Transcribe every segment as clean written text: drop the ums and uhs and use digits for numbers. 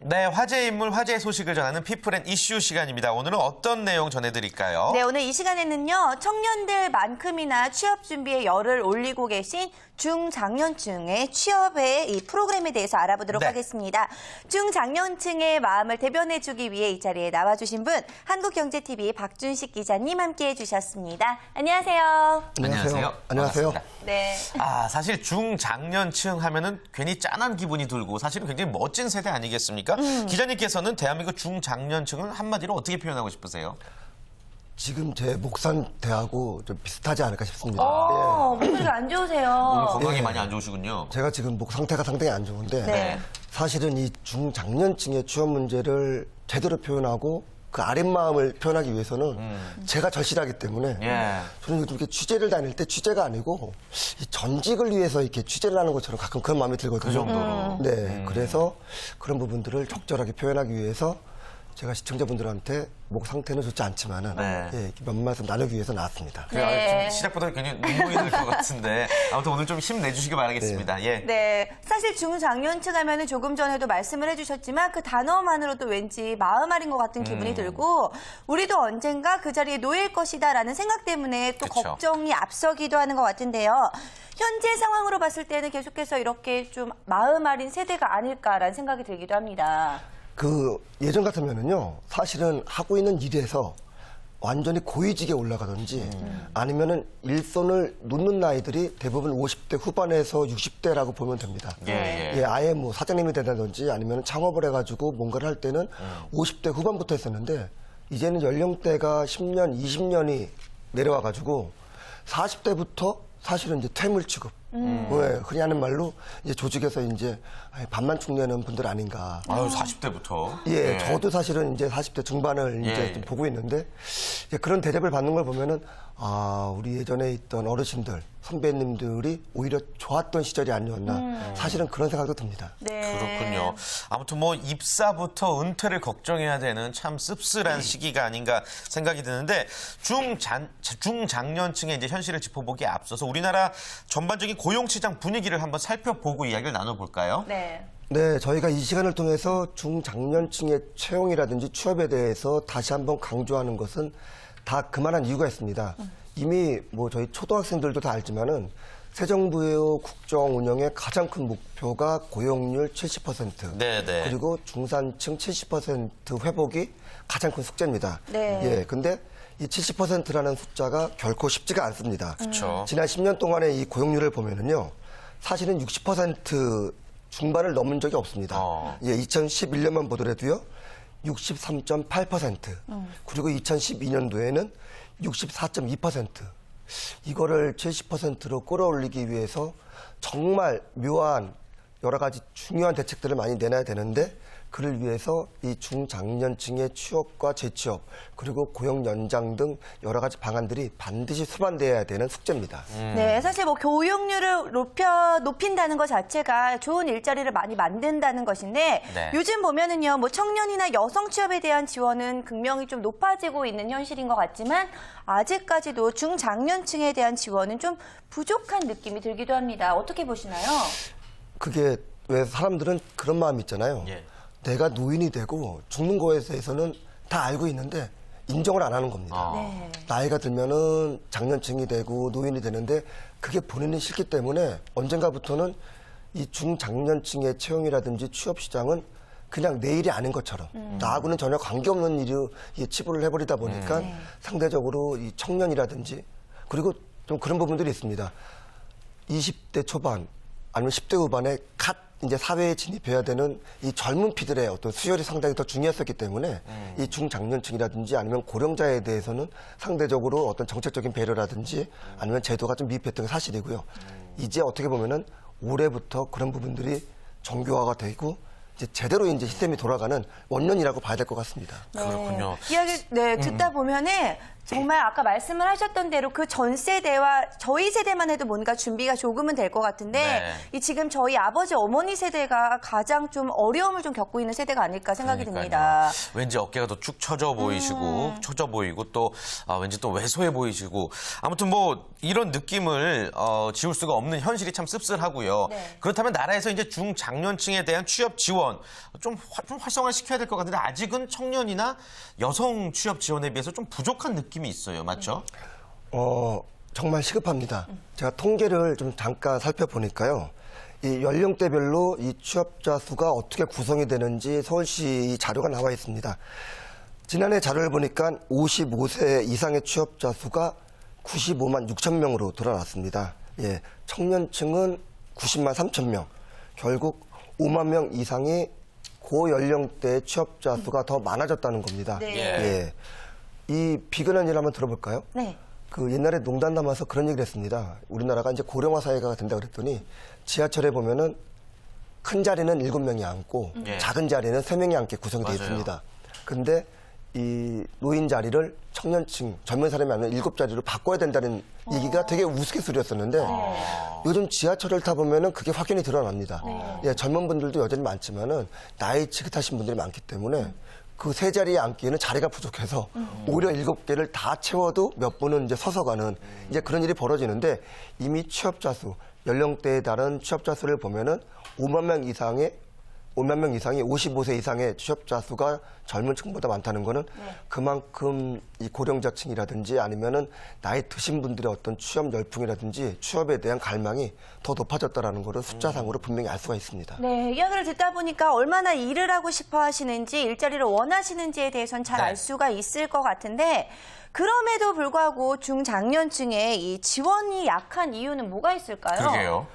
네, 화제 인물, 화제 소식을 전하는 피플 앤 이슈 시간입니다. 오늘은 어떤 내용 전해드릴까요? 네, 오늘 이 시간에는요, 청년들만큼이나 취업 준비에 열을 올리고 계신 중장년층의 취업의 이 프로그램에 대해서 알아보도록 하겠습니다. 중장년층의 마음을 대변해주기 위해 이 자리에 나와주신 분, 한국경제TV 박준식 기자님 함께해 주셨습니다. 안녕하세요. 안녕하세요. 안녕하세요. 반갑습니다. 네. 사실 중장년층 하면은 괜히 짠한 기분이 들고 사실은 굉장히 멋진 세대 아니겠습니까? 기자님께서는 대한민국 중장년층을 한마디로 어떻게 표현하고 싶으세요? 지금 제 목 상태하고 좀 비슷하지 않을까 싶습니다. 목소리가 안 좋으세요. 건강이 많이 안 좋으시군요. 제가 지금 목 상태가 상당히 안 좋은데 네. 사실은 이 중장년층의 취업 문제를 제대로 표현하고 그 아랫마음을 표현하기 위해서는 제가 절실하기 때문에 저는 요즘 이렇게 취재를 다닐 때 취재가 아니고 이 전직을 위해서 이렇게 취재를 하는 것처럼 가끔 그런 마음이 들거든요. 그 정도로. 네, 그래서 그런 부분들을 적절하게 표현하기 위해서 제가 시청자분들한테 목 상태는 좋지 않지만은 몇 말씀 나누기 위해서 나왔습니다. 좀 시작부터 굉장히 눈물이 날 것 같은데 아무튼 오늘 좀 힘내주시기 바라겠습니다. 네, 사실 중장년층 하면은 조금 전에도 말씀을 해주셨지만 그 단어만으로도 왠지 마음앓인 것 같은 기분이 들고 우리도 언젠가 그 자리에 놓일 것이다라는 생각 때문에 또 그쵸. 걱정이 앞서기도 하는 것 같은데요. 현재 상황으로 봤을 때는 계속해서 이렇게 좀 마음앓인 세대가 아닐까라는 생각이 들기도 합니다. 그 예전 같으면은요, 사실은 하고 있는 일에서 완전히 고위직에 올라가든지 아니면은 일손을 놓는 나이들이 대부분 50대 후반에서 60대라고 보면 됩니다. 아예 뭐 사장님이 된다든지 아니면 창업을 해가지고 뭔가를 할 때는 50대 후반부터 했었는데 이제는 연령대가 10년, 20년이 내려와가지고 40대부터 사실은 이제 퇴물 취급. 흔히 하는 말로 이제 조직에서 이제 반만 축내는 분들 아닌가. 40대부터. 저도 사실은 이제 40대 중반을 이제 좀 보고 있는데 그런 대접을 받는 걸 보면은 우리 예전에 있던 어르신들, 선배님들이 오히려 좋았던 시절이 아니었나. 사실은 그런 생각도 듭니다. 그렇군요. 아무튼 뭐 입사부터 은퇴를 걱정해야 되는 참 씁쓸한 시기가 아닌가 생각이 드는데 중장년층의 이제 현실을 짚어보기에 앞서서 우리나라 전반적인 고용시장 분위기를 한번 살펴보고 이야기를 나눠볼까요? 네, 저희가 이 시간을 통해서 중장년층의 채용이라든지 취업에 대해서 다시 한번 강조하는 것은 다 그만한 이유가 있습니다. 이미 뭐 저희 초등학생들도 다 알지만은 새 정부의 국정 운영의 가장 큰 목표가 고용률 70%. 그리고 중산층 70% 회복이 가장 큰 숙제입니다. 근데 이 70%라는 숫자가 결코 쉽지가 않습니다. 지난 10년 동안의 이 고용률을 보면은요, 사실은 60% 중반을 넘은 적이 없습니다. 2011년만 보더라도요, 63.8%. 그리고 2012년도에는 64.2%. 이거를 70%로 끌어올리기 위해서 정말 묘한 여러 가지 중요한 대책들을 많이 내놔야 되는데 그를 위해서 이 중장년층의 취업과 재취업 그리고 고용 연장 등 여러 가지 방안들이 반드시 수반돼야 되는 숙제입니다. 네, 사실 뭐 고용률을 높인다는 것 자체가 좋은 일자리를 많이 만든다는 것인데 요즘 보면은요, 뭐 청년이나 여성 취업에 대한 지원은 극명히 좀 높아지고 있는 현실인 것 같지만 아직까지도 중장년층에 대한 지원은 좀 부족한 느낌이 들기도 합니다. 어떻게 보시나요? 그게 왜 사람들은 그런 마음이 있잖아요. 내가 노인이 되고 죽는 거에 대해서는 다 알고 있는데 인정을 안 하는 겁니다. 나이가 들면은 장년층이 되고 노인이 되는데 그게 본인이 싫기 때문에 언젠가부터는 이 중장년층의 채용이라든지 취업 시장은 그냥 내 일이 아닌 것처럼 나하고는 전혀 관계없는 일로 치부를 해버리다 보니까 상대적으로 이 청년이라든지 그리고 좀 그런 부분들이 있습니다. 20대 초반 아니면 10대 후반에 갓 이제 사회에 진입해야 되는 이 젊은 피들의 어떤 수혈이 상당히 더 중요했었기 때문에 이 중장년층이라든지 아니면 고령자에 대해서는 상대적으로 어떤 정책적인 배려라든지 아니면 제도가 좀 미흡했던 게 사실이고요. 이제 어떻게 보면은 올해부터 그런 부분들이 정교화가 되고 이제 제대로 이제 시스템이 돌아가는 원년이라고 봐야 될 것 같습니다. 그렇군요. 이야기 듣다 보면은 정말 아까 말씀을 하셨던 대로 그 전 세대와 저희 세대만 해도 뭔가 준비가 조금은 될 것 같은데 이 지금 저희 아버지 어머니 세대가 가장 좀 어려움을 좀 겪고 있는 세대가 아닐까 생각이 듭니다. 왠지 어깨가 더 축 처져 보이시고 처져 보이고 또 왠지 또 왜소해 보이시고 아무튼 뭐 이런 느낌을 지울 수가 없는 현실이 참 씁쓸하고요. 그렇다면 나라에서 이제 중장년층에 대한 취업 지원 지원 좀 활성화시켜야 될 것 같은데 아직은 청년이나 여성 취업 지원에 비해서 좀 부족한 느낌이 있어요. 맞죠? 정말 시급합니다. 제가 통계를 좀 잠깐 살펴보니까요. 이 연령대별로 이 취업자 수가 어떻게 구성이 되는지 서울시 자료가 나와 있습니다. 지난해 자료를 보니까 55세 이상의 취업자 수가 95만 6천 명으로 드러났습니다. 예, 청년층은 90만 3천 명. 결국 5만 명 이상의 고연령대 취업자 수가 더 많아졌다는 겁니다. 네. 예. 이 비근한 일 한번 들어볼까요? 네. 그 옛날에 농담 담아서 그런 얘기를 했습니다. 우리나라가 이제 고령화 사회가 된다고 그랬더니 지하철에 보면은 큰 자리는 7명이 앉고 작은 자리는 3명이 앉게 구성이 되어 있습니다. 근데 이 노인 자리를 청년층, 젊은 사람이 앉는 7자리로 바꿔야 된다는 얘기가 되게 우스갯소리였었는데 요즘 지하철을 타보면은 그게 확연히 드러납니다. 예, 젊은 분들도 여전히 많지만은 나이 지긋하신 분들이 많기 때문에 그 세 자리에 앉기에는 자리가 부족해서 오히려 7개를 다 채워도 몇 분은 이제 서서 가는 이제 그런 일이 벌어지는데 이미 취업자 수, 연령대에 따른 취업자 수를 보면은 5만 명 이상이 55세 이상의 취업자 수가 젊은 층보다 많다는 거는 그만큼 이 고령자층이라든지 아니면은 나이 드신 분들의 어떤 취업 열풍이라든지 취업에 대한 갈망이 더 높아졌다라는 거를 숫자상으로 분명히 알 수가 있습니다. 네, 이야기를 듣다 보니까 얼마나 일을 하고 싶어 하시는지, 일자리를 원하시는지에 대해서는 잘 알 수가 있을 것 같은데, 그럼에도 불구하고 중장년층의 이 지원이 약한 이유는 뭐가 있을까요? 그러게요.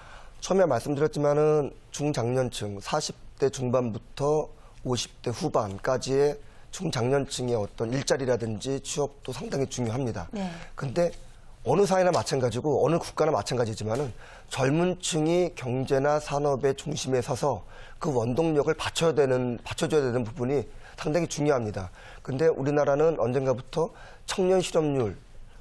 처음에 말씀드렸지만은 중장년층 40대 중반부터 50대 후반까지의 중장년층의 어떤 일자리라든지 취업도 상당히 중요합니다. 네. 근데 어느 사회나 마찬가지고 어느 국가나 마찬가지지만은 젊은 층이 경제나 산업의 중심에 서서 그 원동력을 받쳐줘야 되는 부분이 상당히 중요합니다. 근데 우리나라는 언젠가부터 청년 실업률,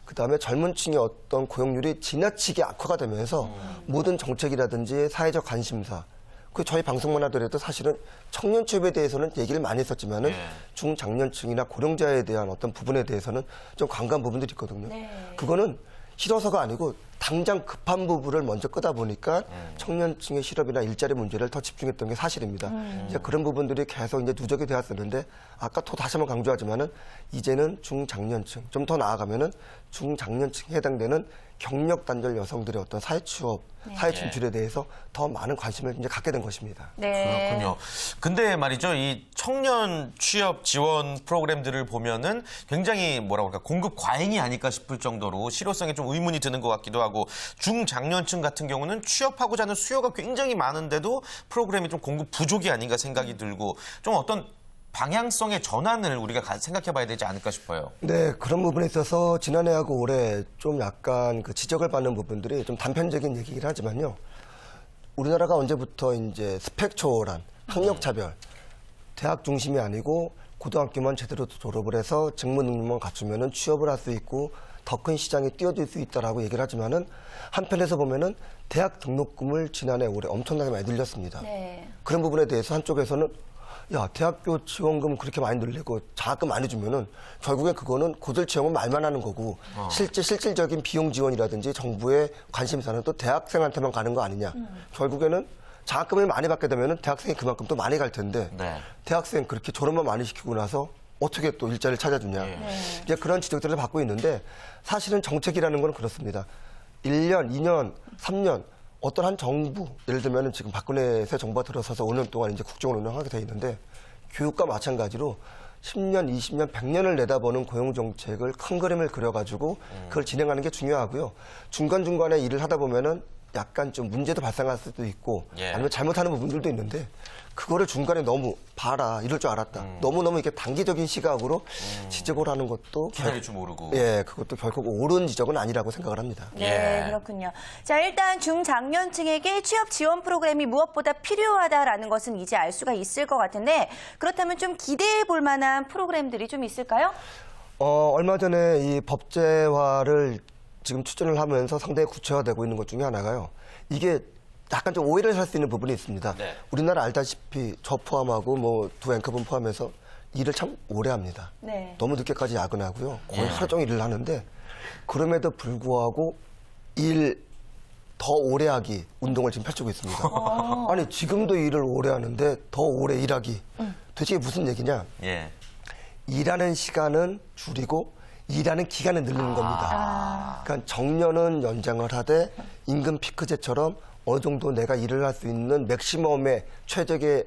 그다음에 젊은 층의 어떤 고용률이 지나치게 악화가 되면서 모든 정책이라든지 사회적 관심사, 그 저희 방송만 하더라도 사실은 청년 취업에 대해서는 얘기를 많이 했었지만은 중장년층이나 고령자에 대한 어떤 부분에 대해서는 좀 관과한 부분들이 있거든요. 그거는 싫어서가 아니고 당장 급한 부분을 먼저 끄다 보니까 청년층의 실업이나 일자리 문제를 더 집중했던 게 사실입니다. 이제 그런 부분들이 계속 이제 누적이 되었었는데 아까 또 다시 한번 강조하지만은 이제는 중장년층, 좀 더 나아가면은 중장년층에 해당되는 경력 단절 여성들의 어떤 사회 취업, 사회 진출에 대해서 더 많은 관심을 이제 갖게 된 것입니다. 네. 그렇군요. 근데 말이죠, 이 청년 취업 지원 프로그램들을 보면은 굉장히 뭐라고 할까 공급 과잉이 아닐까 싶을 정도로 실효성에 좀 의문이 드는 것 같기도 하고 중장년층 같은 경우는 취업하고자 하는 수요가 굉장히 많은데도 프로그램이 좀 공급 부족이 아닌가 생각이 들고 좀 어떤 방향성의 전환을 우리가 생각해 봐야 되지 않을까 싶어요. 네, 그런 부분에 있어서 지난해하고 올해 좀 약간 그 지적을 받는 부분들이 좀 단편적인 얘기긴 하지만요. 우리나라가 언제부터 이제 스펙 초월한 학력 차별, 대학 중심이 아니고 고등학교만 제대로 졸업을 해서 직무 능력만 갖추면은 취업을 할 수 있고 더 큰 시장에 뛰어들 수 있다라고 얘기를 하지만은 한편에서 보면은 대학 등록금을 지난해 올해 엄청나게 많이 늘렸습니다. 네. 그런 부분에 대해서 한쪽에서는 야, 대학교 지원금 그렇게 많이 늘리고 장학금 많이 주면은 결국엔 그거는 고졸 채용은 말만 하는 거고 실질적인 비용 지원이라든지 정부의 관심사는 또 대학생한테만 가는 거 아니냐. 결국에는 장학금을 많이 받게 되면은 대학생이 그만큼 또 많이 갈 텐데 대학생 그렇게 졸업만 많이 시키고 나서 어떻게 또 일자리를 찾아주냐. 이제 그런 지적들을 받고 있는데 사실은 정책이라는 건 그렇습니다. 1년, 2년, 3년 어떤 한 정부, 예를 들면 지금 박근혜 새 정부가 들어서서 5년 동안 이제 국정을 운영하게 돼 있는데 교육과 마찬가지로 10년, 20년, 100년을 내다보는 고용정책을 큰 그림을 그려가지고 그걸 진행하는 게 중요하고요. 중간중간에 일을 하다 보면은 약간 좀 문제도 발생할 수도 있고 아니면 잘못하는 부분들도 있는데 그거를 중간에 너무 봐라 이럴 줄 알았다. 너무너무 이렇게 단기적인 시각으로 지적을 하는 것도 기다릴 줄 모르고. 예, 그것도 결국 옳은 지적은 아니라고 생각을 합니다. 네, 그렇군요. 자, 일단 중장년층에게 취업 지원 프로그램이 무엇보다 필요하다라는 것은 이제 알 수가 있을 것 같은데 그렇다면 좀 기대해 볼 만한 프로그램들이 좀 있을까요? 얼마 전에 이 법제화를 지금 추진을 하면서 상당히 구체화되고 있는 것 중에 하나가요. 이게 약간 좀 오해를 살 수 있는 부분이 있습니다. 우리나라 알다시피 저 포함하고 뭐 두 앵커분 포함해서 일을 참 오래 합니다. 너무 늦게까지 야근하고요. 거의 하루 종일 일을 하는데 그럼에도 불구하고 일 더 오래 하기 운동을 지금 펼치고 있습니다. 아니 지금도 일을 오래 하는데 더 오래 일하기. 도대체 무슨 얘기냐? 예. 일하는 시간은 줄이고 일하는 기간을 늘리는 겁니다. 그러니까 정년은 연장을 하되 임금 피크제처럼 어느 정도 내가 일을 할 수 있는 맥시멈의 최적의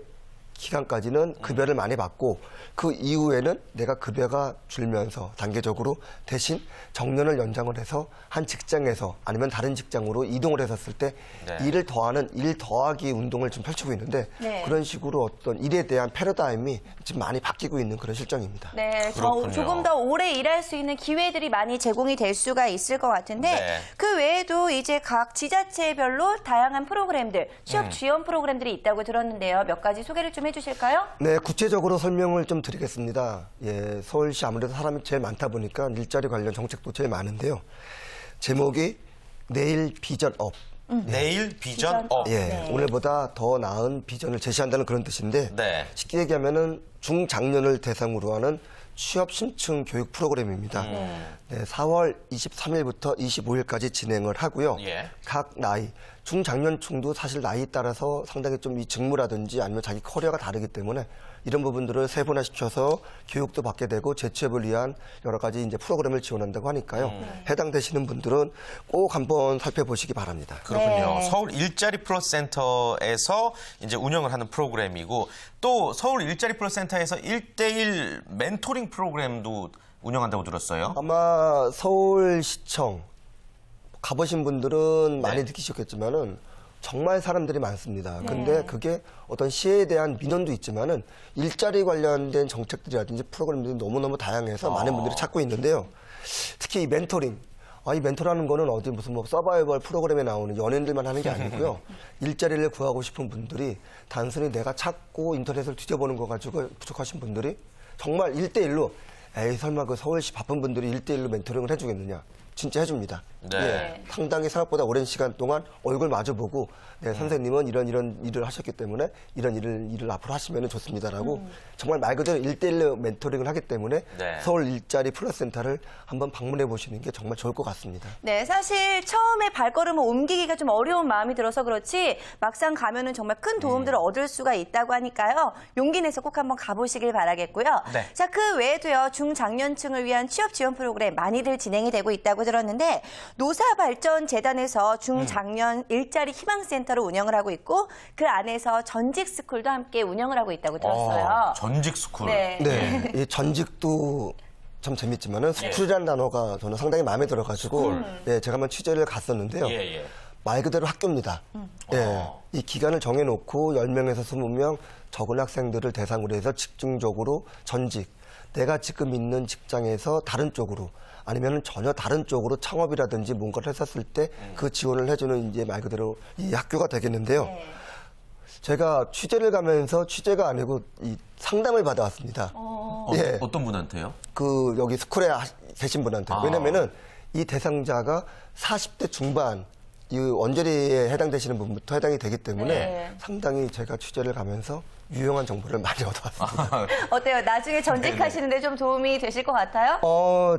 기간까지는 급여를 많이 받고 그 이후에는 내가 급여가 줄면서 단계적으로 대신 정년을 연장을 해서 한 직장에서 아니면 다른 직장으로 이동을 했었을 때 네. 일을 더하는 일 더하기 운동을 지금 펼치고 있는데 네. 그런 식으로 어떤 일에 대한 패러다임이 지금 많이 바뀌고 있는 그런 실정입니다. 네, 그렇군요. 조금 더 오래 일할 수 있는 기회들이 많이 제공이 될 수가 있을 것 같은데 네. 그 외에도 이제 각 지자체별로 다양한 프로그램들, 취업 지원 프로그램들이 있다고 들었는데요. 몇 가지 소개를 좀 해주실까요? 네, 구체적으로 설명을 좀 드리겠습니다. 예, 서울시 아무래도 사람이 제일 많다 보니까 일자리 관련 정책도 제일 많은데요. 제목이 내일 비전 업. 내일 비전 업. 예, 네. 오늘보다 더 나은 비전을 제시한다는 그런 뜻인데 네. 쉽게 얘기하면은 중장년을 대상으로 하는 취업 신청 교육 프로그램입니다. 네, 4월 23일부터 25일까지 진행을 하고요. 예. 각 나이, 중장년층도 사실 나이에 따라서 상당히 좀 이 직무라든지 아니면 자기 커리어가 다르기 때문에 이런 부분들을 세분화시켜서 교육도 받게 되고 재취업을 위한 여러 가지 이제 프로그램을 지원한다고 하니까요. 해당되시는 분들은 꼭 한번 살펴보시기 바랍니다. 그렇군요. 네. 서울 일자리 플러스 센터에서 이제 운영을 하는 프로그램이고 또 서울 일자리 플러스 센터에서 1대1 멘토링 프로그램도 운영한다고 들었어요. 아마 서울시청 가보신 분들은 많이 네. 느끼셨겠지만은 정말 사람들이 많습니다. 근데 그게 어떤 시에 대한 민원도 있지만은 일자리 관련된 정책들이라든지 프로그램들이 너무너무 다양해서 많은 분들이 찾고 있는데요. 특히 이 멘토링. 이 멘토라는 거는 어디 무슨 뭐 서바이벌 프로그램에 나오는 연예인들만 하는 게 아니고요. 일자리를 구하고 싶은 분들이 단순히 내가 찾고 인터넷을 뒤져보는 거 가지고 부족하신 분들이 정말 1대1로 에이 설마 그 서울시 바쁜 분들이 1대1로 멘토링을 해주겠느냐. 진짜 해줍니다. 네. 예, 상당히 생각보다 오랜 시간 동안 얼굴 마주보고 네, 선생님은 이런 일을 하셨기 때문에 이런 일을 앞으로 하시면 좋습니다라고 정말 말 그대로 1대1로 멘토링을 하기 때문에 네. 서울 일자리 플러스 센터를 한번 방문해 보시는 게 정말 좋을 것 같습니다. 네, 사실 처음에 발걸음을 옮기기가 좀 어려운 마음이 들어서 그렇지 막상 가면은 정말 큰 도움들을 얻을 수가 있다고 하니까요. 용기 내서 꼭 한번 가보시길 바라겠고요. 네. 자, 그 외에도요. 중장년층을 위한 취업 지원 프로그램 많이들 진행이 되고 있다고 들었는데 노사발전재단에서 중장년 일자리 희망센터를 운영을 하고 있고 그 안에서 전직 스쿨도 함께 운영을 하고 있다고 들었어요. 전직 스쿨. 네. 네, 이 전직도 참 재밌지만은 스쿨이라는 단어가 저는 상당히 마음에 들어가지고 네, 제가 한번 취재를 갔었는데요. 예, 예. 말 그대로 학교입니다. 예, 이 기간을 정해놓고 10명에서 20명 적은 학생들을 대상으로 해서 집중적으로 전직, 내가 지금 있는 직장에서 다른 쪽으로 아니면 전혀 다른 쪽으로 창업이라든지 뭔가를 했었을 때 그 지원을 해주는 이제 말 그대로 이 학교가 되겠는데요. 네. 제가 취재를 가면서 취재가 아니고 이 상담을 받아왔습니다. 예. 어떤 분한테요? 그 여기 스쿨에 계신 분한테. 왜냐면은 이 대상자가 40대 중반 이 언저리에 해당되시는 분부터 해당이 되기 때문에 네. 상당히 제가 취재를 가면서 유용한 정보를 많이 얻어왔습니다. 어때요? 나중에 전직하시는데 좀 도움이 되실 것 같아요?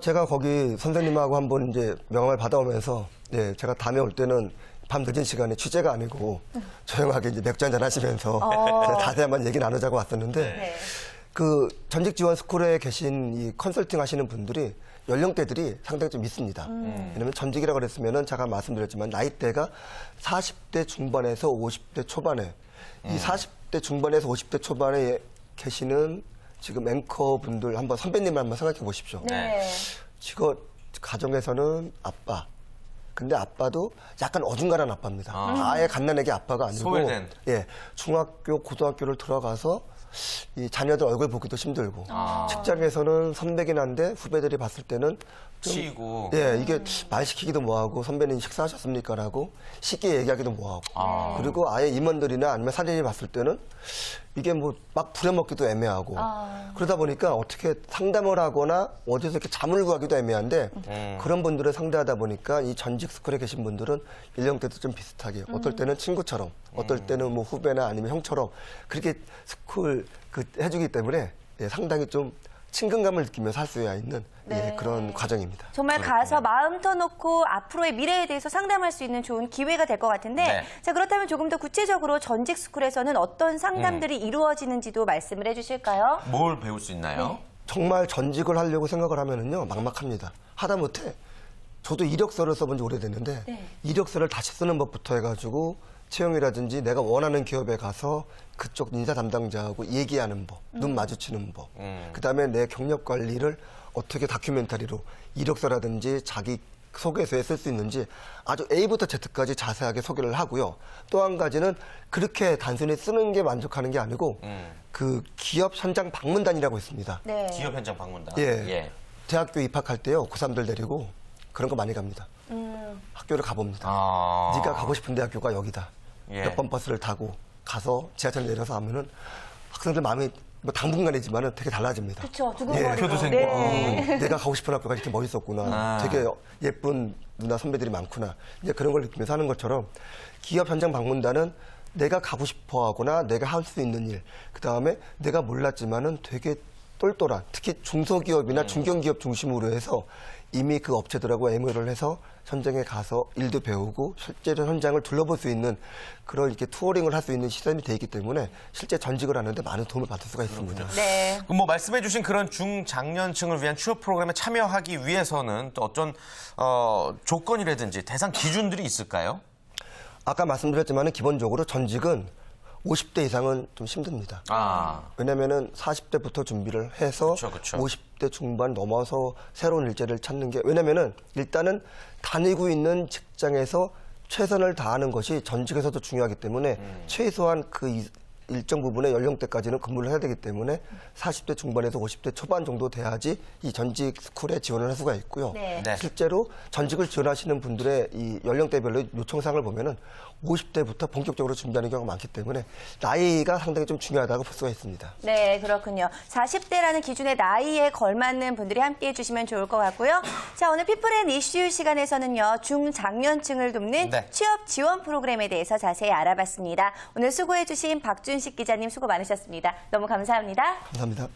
제가 거기 선생님하고 한번 이제 명함을 받아오면서 예, 제가 다음에 올 때는 밤 늦은 시간에 취재가 아니고 조용하게 이제 맥주 한잔 하시면서 다시 한번 얘기 나누자고 왔었는데 네. 그 전직 지원 스쿨에 계신 이 컨설팅 하시는 분들이 연령대들이 상당히 좀 있습니다. 왜냐면 전직이라고 그랬으면은 제가 말씀드렸지만 나이대가 40대 중반에서 50대 초반에 이 40대 중반에서 50대 초반에 계시는 지금 앵커 분들 한번 선배님을 한번 생각해 보십시오. 네. 지금 가정에서는 아빠. 근데 아빠도 약간 어중간한 아빠입니다. 아예 갓난아기 아빠가 아니고 소외된. 예, 중학교, 고등학교를 들어가서 이 자녀들 얼굴 보기도 힘들고 직장에서는 선배긴 한데 후배들이 봤을 때는 좀 치이고. 예, 이게 말 시키기도 뭐하고 선배님 식사하셨습니까라고 쉽게 얘기하기도 뭐하고 그리고 아예 임원들이나 아니면 사장님이 봤을 때는 이게 뭐 막 부려먹기도 애매하고 그러다 보니까 어떻게 상담을 하거나 어디서 이렇게 잠을 구하기도 애매한데 그런 분들을 상대하다 보니까 이 전직 스쿨에 계신 분들은 연령대도 좀 비슷하게 어떨 때는 친구처럼 어떨 때는 뭐 후배나 아니면 형처럼 그렇게 스쿨 해주기 때문에 예, 상당히 좀 친근감을 느끼면서 할 수 있는 네. 예, 그런 과정입니다. 정말 가서 마음 터놓고 앞으로의 미래에 대해서 상담할 수 있는 좋은 기회가 될 것 같은데 네. 자 그렇다면 조금 더 구체적으로 전직 스쿨에서는 어떤 상담들이 이루어지는지도 말씀을 해주실까요? 뭘 배울 수 있나요? 네. 정말 전직을 하려고 생각을 하면은요 막막합니다. 하다못해 저도 이력서를 써본 지 오래됐는데 네. 이력서를 다시 쓰는 법부터 해가지고 채용이라든지 내가 원하는 기업에 가서 그쪽 인사 담당자하고 얘기하는 법, 눈 마주치는 법, 그다음에 내 경력 관리를 어떻게 다큐멘터리로 이력서라든지 자기 소개서에 쓸 수 있는지 아주 A부터 Z까지 자세하게 소개를 하고요. 또 한 가지는 그렇게 단순히 쓰는 게 만족하는 게 아니고 그 기업 현장 방문단이라고 있습니다. 네. 기업 현장 방문단. 예. 대학교 입학할 때요. 고3들 데리고 그런 거 많이 갑니다. 학교를 가봅니다. 아. 네가 가고 싶은 대학교가 여기다. 예. 몇 번 버스를 타고 가서 지하철 내려서 하면은 학생들 마음이 뭐 당분간이지만은 되게 달라집니다. 그렇죠. 두근거리고. 교도생과. 네. 내가 가고 싶은 학교가 이렇게 멋있었구나. 되게 예쁜 누나 선배들이 많구나. 이제 그런 걸 느끼면서 하는 것처럼 기업 현장 방문단은 내가 가고 싶어 하거나 내가 할 수 있는 일, 그 다음에 내가 몰랐지만은 되게 똘똘한, 특히 중소기업이나 중견기업 중심으로 해서 이미 그 업체들하고 MOU를 해서 현장에 가서 일도 배우고 실제로 현장을 둘러볼 수 있는 그런 이렇게 투어링을 할 수 있는 시스템이 되어 있기 때문에 실제 전직을 하는데 많은 도움을 받을 수가 있습니다. 네. 그럼 뭐 말씀해주신 그런 중장년층을 위한 취업 프로그램에 참여하기 위해서는 또 어떤 조건이라든지 대상 기준들이 있을까요? 아까 말씀드렸지만 기본적으로 전직은 50대 이상은 좀 힘듭니다. 아. 왜냐면은 40대부터 준비를 해서 그쵸. 50대 중반 넘어서 새로운 일자리를 찾는 게 왜냐면은 일단은 다니고 있는 직장에서 최선을 다하는 것이 전직에서도 중요하기 때문에 최소한 그 일정 부분의 연령대까지는 근무를 해야 되기 때문에 40대 중반에서 50대 초반 정도 돼야지 이 전직 스쿨에 지원을 할 수가 있고요. 네. 네. 실제로 전직을 지원하시는 분들의 이 연령대별로 요청사항을 보면은 50대부터 본격적으로 준비하는 경우가 많기 때문에 나이가 상당히 좀 중요하다고 볼 수가 있습니다. 네, 그렇군요. 40대라는 기준의 나이에 걸맞는 분들이 함께해 주시면 좋을 것 같고요. 자, 오늘 피플앤 이슈 시간에서는요. 중장년층을 돕는 네. 취업 지원 프로그램에 대해서 자세히 알아봤습니다. 오늘 수고해 주신 박준식 기자님 수고 많으셨습니다. 너무 감사합니다. 감사합니다.